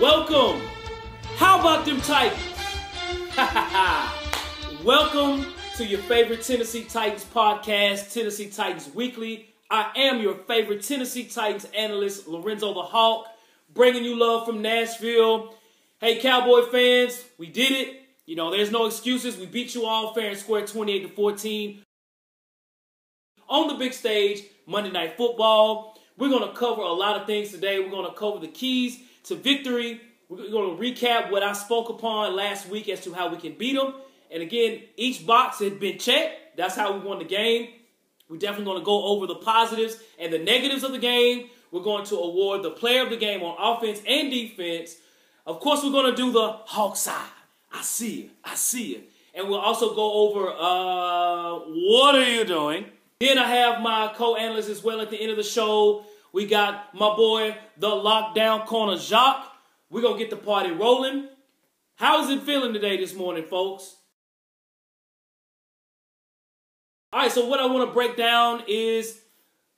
Welcome. How about them Titans? Welcome to your favorite Tennessee Titans podcast, Tennessee Titans Weekly. I am your favorite Tennessee Titans analyst, Lorenzo the Hawk, bringing you love from Nashville. Hey, Cowboy fans, we did it. You know, there's no excuses. We beat you all fair and square 28-14. On the big stage, Monday Night Football. We're going to cover a lot of things today. We're going to cover the keys to victory. We're going to recap what I spoke upon last week as to how we can beat them. And again, each box had been checked. That's how we won the game. We're definitely going to go over the positives and the negatives of the game. We're going to award the player of the game on offense and defense. Of course, we're going to do the Hawk side. I see you. I see you. And we'll also go over, what are you doing? Then I have my co-analyst as well at the end of the show. We got my boy, the lockdown corner, Jacques. We're going to get the party rolling. How's it feeling today this morning, folks? All right, so what I want to break down is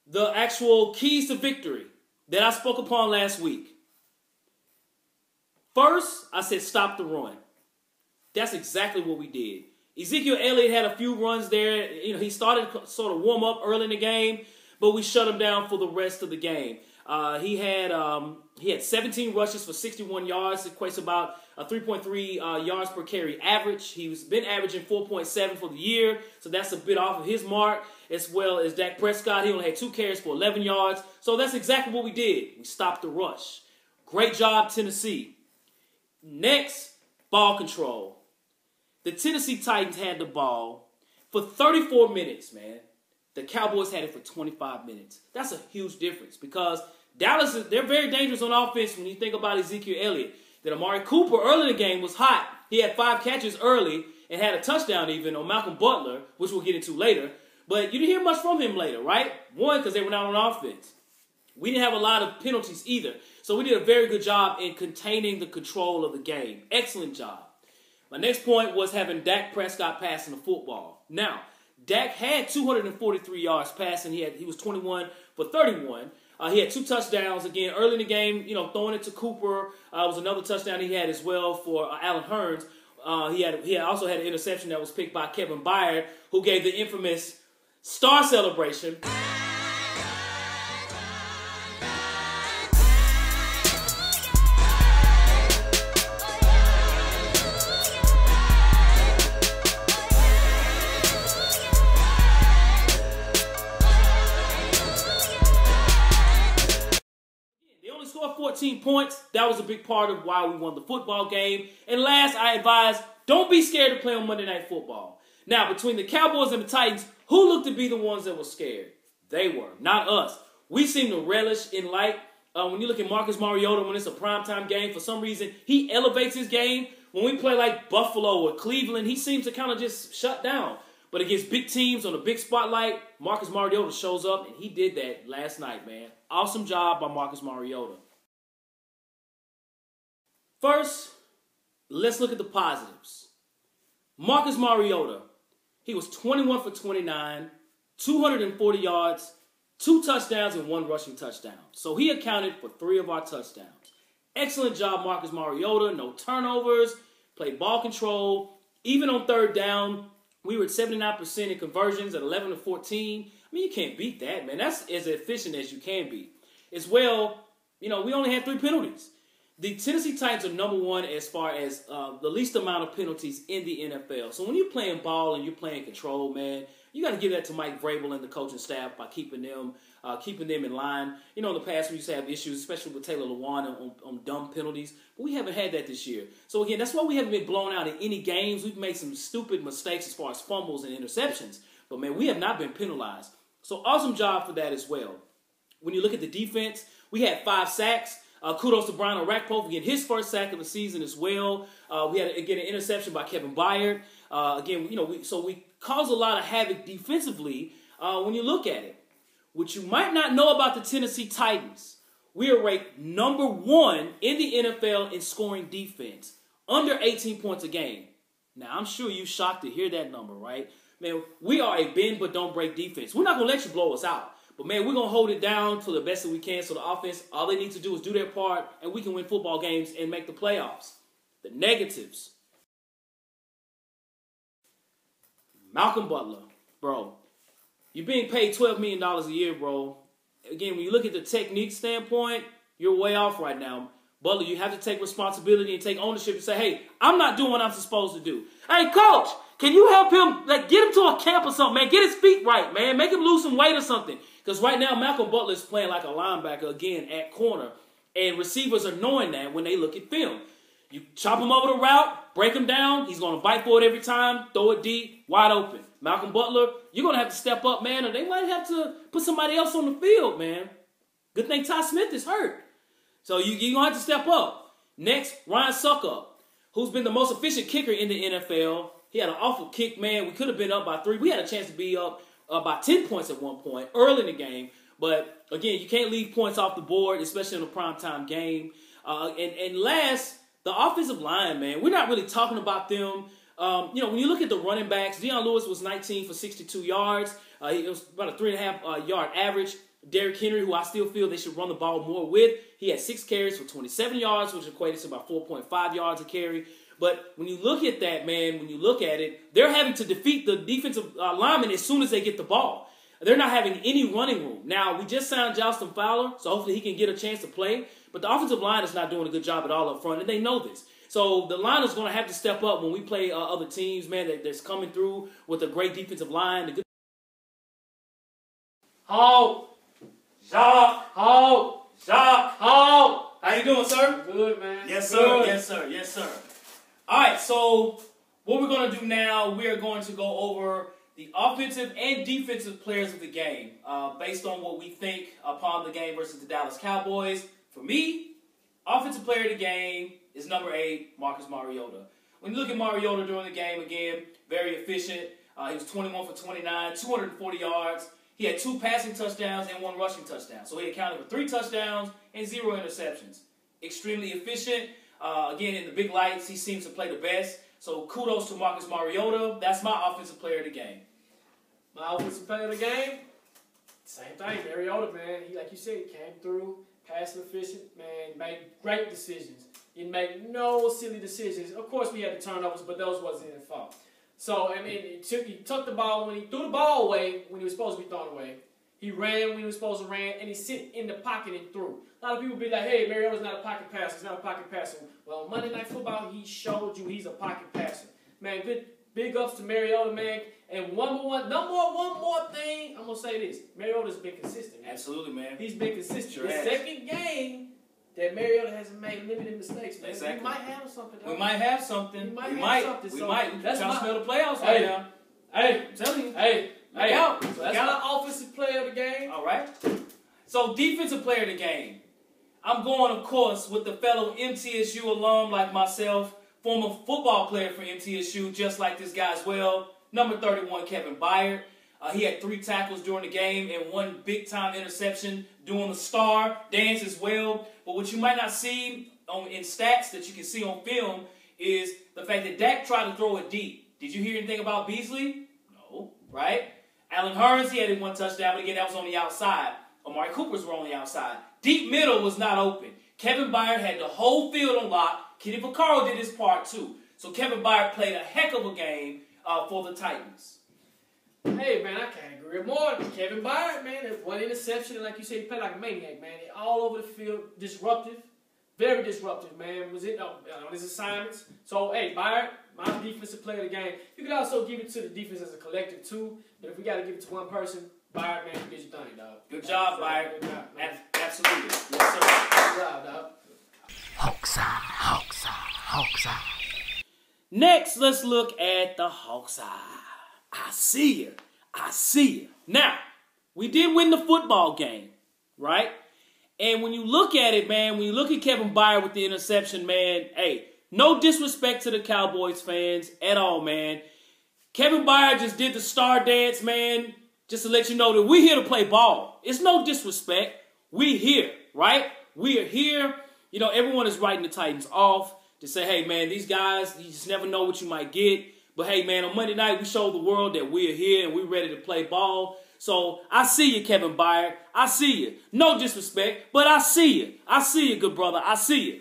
the actual keys to victory that I spoke upon last week. First, I said stop the run. That's exactly what we did. Ezekiel Elliott had a few runs there. You know, he started to sort of warm up early in the game, but we shut him down for the rest of the game. He had 17 rushes for 61 yards. It equates about a 3.3 yards per carry average. He's been averaging 4.7 for the year, so that's a bit off of his mark, as well as Dak Prescott. He only had 2 carries for 11 yards. So that's exactly what we did. We stopped the rush. Great job, Tennessee. Next, ball control. The Tennessee Titans had the ball for 34 minutes, man. The Cowboys had it for 25 minutes. That's a huge difference because Dallas, they're very dangerous on offense when you think about Ezekiel Elliott. That Amari Cooper early in the game was hot. He had 5 catches early and had a touchdown even on Malcolm Butler, which we'll get into later. But you didn't hear much from him later, right? One, because they were not on offense. We didn't have a lot of penalties either. So we did a very good job in containing the control of the game. Excellent job. My next point was having Dak Prescott passing the football. Now, Dak had 243 yards passing. He was 21 for 31. He had 2 touchdowns again early in the game. You know, throwing it to Cooper was another touchdown he had as well for Allen Hurns. He also had an interception that was picked by Kevin Byard, who gave the infamous star celebration. Scored 14 points. That was a big part of why we won the football game. And last, I advise, don't be scared to play on Monday Night Football. Now, between the Cowboys and the Titans, who looked to be the ones that were scared? They were, not us. We seem to relish in light. When you look at Marcus Mariota, when it's a primetime game, for some reason, he elevates his game. When we play like Buffalo or Cleveland, he seems to kind of just shut down. But against big teams on a big spotlight, Marcus Mariota shows up, and he did that last night, man. Awesome job by Marcus Mariota. First, let's look at the positives. Marcus Mariota, he was 21 for 29, 240 yards, 2 touchdowns, and 1 rushing touchdown. So he accounted for 3 of our touchdowns. Excellent job, Marcus Mariota. No turnovers, played ball control. Even on 3rd down, we were at 79% in conversions at 11 to 14. I mean, you can't beat that, man. That's as efficient as you can be. As well, you know, we only had 3 penalties. The Tennessee Titans are number 1 as far as the least amount of penalties in the NFL. So when you're playing ball and you're playing control, man, you got to give that to Mike Vrabel and the coaching staff by keeping them in line. You know, in the past we used to have issues, especially with Taylor Lewan on dumb penalties, but we haven't had that this year. So again, that's why we haven't been blown out in any games. We've made some stupid mistakes as far as fumbles and interceptions, but man, we have not been penalized. So awesome job for that as well. When you look at the defense, we had 5 sacks. Kudos to Brian Orakpo for getting his first sack of the season as well. We had, again, an interception by Kevin Byard. Again, you know, we caused a lot of havoc defensively when you look at it. What you might not know about the Tennessee Titans, we are ranked number 1 in the NFL in scoring defense, under 18 points a game. Now, I'm sure you're shocked to hear that number, right? Man, we are a bend but don't break defense. We're not going to let you blow us out. But, man, we're going to hold it down to the best that we can. So the offense, all they need to do is do their part, and we can win football games and make the playoffs. The negatives. Malcolm Butler, bro. You're being paid $12 million a year, bro. Again, when you look at the technique standpoint, you're way off right now. Butler, you have to take responsibility and take ownership and say, hey, I'm not doing what I'm supposed to do. Hey, coach, can you help him? Like, get him to a camp or something, man. Get his feet right, man. Make him lose some weight or something. Because right now, Malcolm Butler is playing like a linebacker again at corner. And receivers are knowing that when they look at film. You chop him over the route, break him down. He's going to bite for it every time, throw it deep, wide open. Malcolm Butler, you're going to have to step up, man, or they might have to put somebody else on the field, man. Good thing Ty Smith is hurt. So you're going to have to step up. Next, Ryan Suckup, who's been the most efficient kicker in the NFL. He had an awful kick, man. We could have been up by 3. We had a chance to be up by 10 points at one point early in the game. But, again, you can't leave points off the board, especially in a primetime game. And last, the offensive line, man. We're not really talking about them. When you look at the running backs, Deion Lewis was 19 for 62 yards. It was about a 3.5 yard average. Derrick Henry, who I still feel they should run the ball more with, he had 6 carries for 27 yards, which equated to about 4.5 yards a carry. But when you look at that, man, when you look at it, they're having to defeat the defensive linemen as soon as they get the ball. They're not having any running room. Now, we just signed Justin Fowler, so hopefully he can get a chance to play. But the offensive line is not doing a good job at all up front, and they know this. So the line is going to have to step up when we play other teams, man, that's coming through with a great defensive line. Jacques! How you doing, sir? Good, man. Yes, sir. Good. Yes, sir. Yes, sir. All right, so what we're going to do now, we are going to go over the offensive and defensive players of the game based on what we think upon the game versus the Dallas Cowboys. For me, offensive player of the game is number 8, Marcus Mariota. When you look at Mariota during the game, again, very efficient. He was 21 for 29, 240 yards. He had 2 passing touchdowns and 1 rushing touchdown. So he accounted for 3 touchdowns and 0 interceptions. Extremely efficient. Again, in the big lights, he seems to play the best. So kudos to Marcus Mariota. That's my offensive player of the game. My offensive player of the game, same thing. Mariota, man. He, like you said, he came through, passing efficient, man, made great decisions. He made no silly decisions. Of course, we had the turnovers, but those wasn't his fault. So, I mean, he took the ball when he threw the ball away when he was supposed to be thrown away. He ran when he was supposed to run, and he sit in the pocket and threw. A lot of people be like, hey, Mariota's not a pocket passer. He's not a pocket passer. Well, on Monday Night Football, he showed you he's a pocket passer. Man, good big ups to Mariota, man. And one more thing, I'm going to say this. Mariota's been consistent. Man. Absolutely, man. He's been consistent. Sure the has. Second game that Mariota hasn't made limited mistakes, man. Exactly. We might have something. We might have something. We might. We So might. That's trying to smell the playoffs hey, right now. Hey, I'm telling you. Hey, Look out. So that's my offensive player of the game. All right. So defensive player of the game. I'm going, of course, with the fellow MTSU alum like myself, former football player for MTSU, just like this guy as well. Number 31, Kevin Byard. He had 3 tackles during the game and 1 big-time interception, doing the star dance as well. But what you might not see in stats that you can see on film is the fact that Dak tried to throw it deep. Did you hear anything about Beasley? No, right? Allen Hurns, he had 1 touchdown, but again, that was on the outside. Amari Cooper's were on the outside. Deep middle was not open. Kevin Byard had the whole field on lock. Kenny Vaccaro did his part too. So Kevin Byard played a heck of a game for the Titans. Hey, man, I can't agree more. Kevin Byard, man, 1 interception, and like you said, he played like a maniac, man. All over the field, disruptive. Very disruptive, man. Was it on his assignments? So, hey, Byard, my defensive player of the game. You could also give it to the defense as a collective, too. But if we got to give it to one person, Byard, man, you did your thing, dog. Good job, Byard. Good job, man. Absolutely. Yes, sir. Good job, dog. Hawks eye. Next, let's look at the Hawks eye. I see you. Now, we did win the football game, right? And when you look at it, man, when you look at Kevin Byard with the interception, man, hey, no disrespect to the Cowboys fans at all, man. Kevin Byard just did the star dance, man, just to let you know that we're here to play ball. It's no disrespect. We're here, right? We are here. You know, everyone is writing the Titans off to say, hey, man, these guys, you just never know what you might get. But, hey, man, on Monday night, we showed the world that we're here and we're ready to play ball. So I see you, Kevin Byard. I see you. No disrespect, but I see you. I see you, good brother. I see you.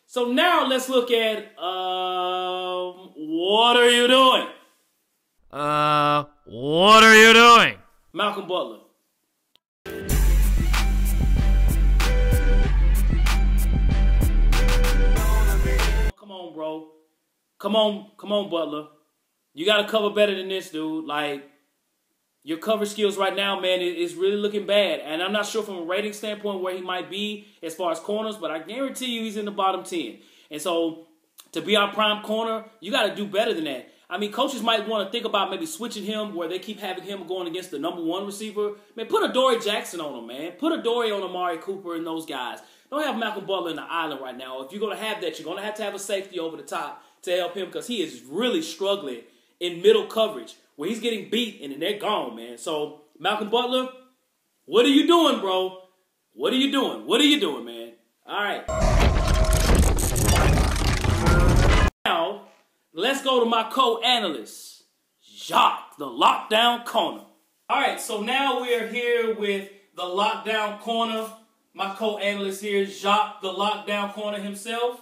So now let's look at, what are you doing? What are you doing? Malcolm Butler. Come on, bro. Come on, Butler. You got to cover better than this, dude. Like, your cover skills right now, man, is really looking bad. And I'm not sure from a rating standpoint where he might be as far as corners, but I guarantee you he's in the bottom 10. And so, to be our prime corner, you got to do better than that. I mean, coaches might want to think about maybe switching him where they keep having him going against the number 1 receiver. Man, put Adoree Jackson on him, man. Put Adoree on Amari Cooper and those guys. Don't have Malcolm Butler in the island right now. If you're going to have that, you're going to have a safety over the top to help him because he is really struggling in middle coverage where he's getting beat and then they're gone, man. So, Malcolm Butler, what are you doing, bro? What are you doing? What are you doing, man? All right. Now, let's go to my co-analyst, Jacques, the lockdown corner. All right, so now we're here with the lockdown corner. My co-analyst here is Jacques, the lockdown corner himself.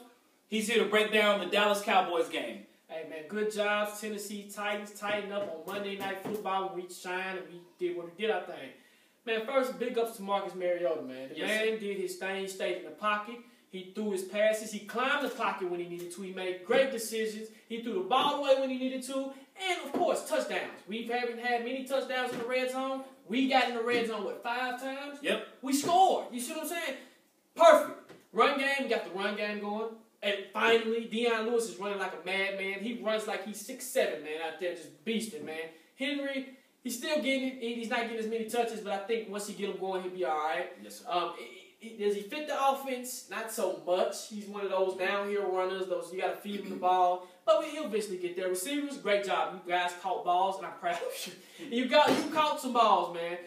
He's here to break down the Dallas Cowboys game. Hey, man, good job. Tennessee Titans tightened up on Monday Night Football. We shined and we did what we did, I think. Man, first, big ups to Marcus Mariota, man. The man did his thing. He stayed in the pocket. He threw his passes. He climbed the pocket when he needed to. He made great decisions. He threw the ball away when he needed to. And, of course, touchdowns. We haven't had many touchdowns in the red zone. We got in the red zone, 5 times? Yep. We scored. You see what I'm saying? Perfect. Run game, we got the run game going. And finally, Deion Lewis is running like a madman. He runs like he's 6'7", man, out there just beasting, man. Henry, he's still getting it. He's not getting as many touches, but I think once he get him going, he'll be all right. Yes, sir. Does he fit the offense? Not so much. He's one of those downhill runners. Those you got to feed him the ball, but he'll eventually get there. Receivers, great job. You guys caught balls, and I'm proud of you. You caught some balls, man.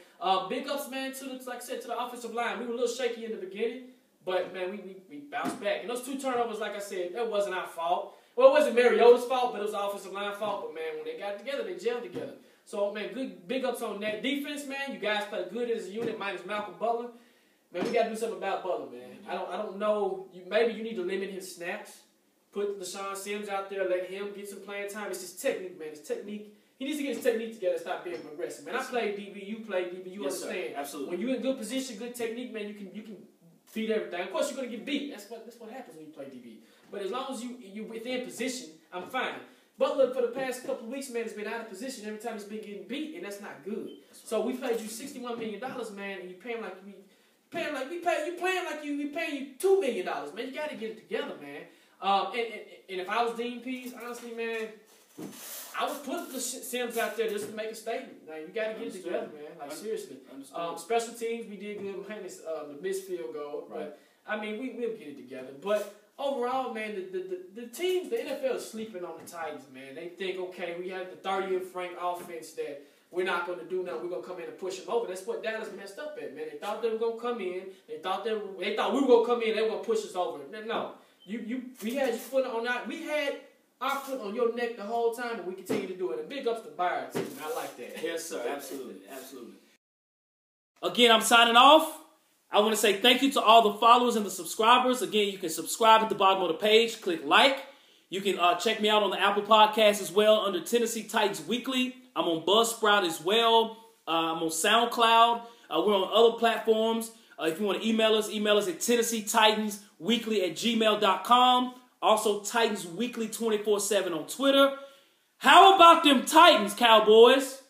Big ups, man, to the, like I said, to the offensive line. We were a little shaky in the beginning, but man, we bounced back. And those 2 turnovers, like I said, that wasn't our fault. Well, it wasn't Mariota's fault, but it was the offensive line fault. But man, when they got together, they gelled together. So man, good big ups on that defense, man. You guys played good as a unit, minus Malcolm Butler. Man, we got to do something about Butler, man. I don't know. Maybe you need to limit his snaps. Put LaShawn Sims out there. Let him get some playing time. It's his technique, man. His technique. He needs to get his technique together and stop being aggressive, man. I played DB. You played DB. You understand. Sir. Absolutely. When you're in good position, good technique, man, you can feed everything. Of course, you're going to get beat. That's what happens when you play DB. But as long as you're within position, I'm fine. Butler, for the past couple of weeks, man, has been out of position every time he's been getting beat, and that's not good. So we paid you $61 million, man, and you paying like we paying you $2 million, man. You got to get it together, man. And if I was Dean Pease, honestly, man, I would put the Sims out there just to make a statement. Like, you got to get it together, man. Like, seriously. Special teams, we did good. Minus the missed field goal, right. But I mean, we'll get it together. But overall, man, the teams, the NFL is sleeping on the Titans, man. They think, okay, we have the 30th ranked offense that we're not going to do nothing. We're going to come in and push them over. That's what Dallas messed up at, man. They thought they were going to come in. They thought we were going to come in. They were going to push us over. No, we had your foot on that. We had our foot on your neck the whole time, and we continue to do it. And big ups to Byard, too. I like that. Yes, sir. Absolutely. Absolutely. Again, I'm signing off. I want to say thank you to all the followers and the subscribers. Again, you can subscribe at the bottom of the page. Click like. You can check me out on the Apple Podcast as well under Tennessee Titans Weekly. I'm on Buzzsprout as well. I'm on SoundCloud. We're on other platforms. If you want to email us at TennesseeTitansWeekly@gmail.com. Also, Titans Weekly 24/7 on Twitter. How about them Titans, Cowboys?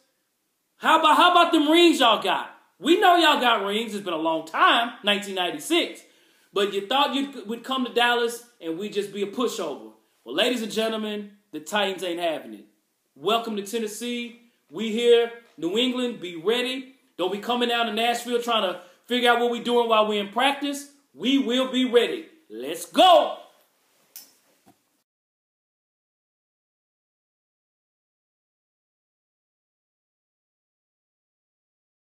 How about them rings y'all got? We know y'all got rings. It's been a long time, 1996. But you thought you would come to Dallas and we'd just be a pushover. Well, ladies and gentlemen, the Titans ain't having it. Welcome to Tennessee. We here. New England, be ready. Don't be coming down to Nashville trying to figure out what we're doing while we're in practice. We will be ready. Let's go.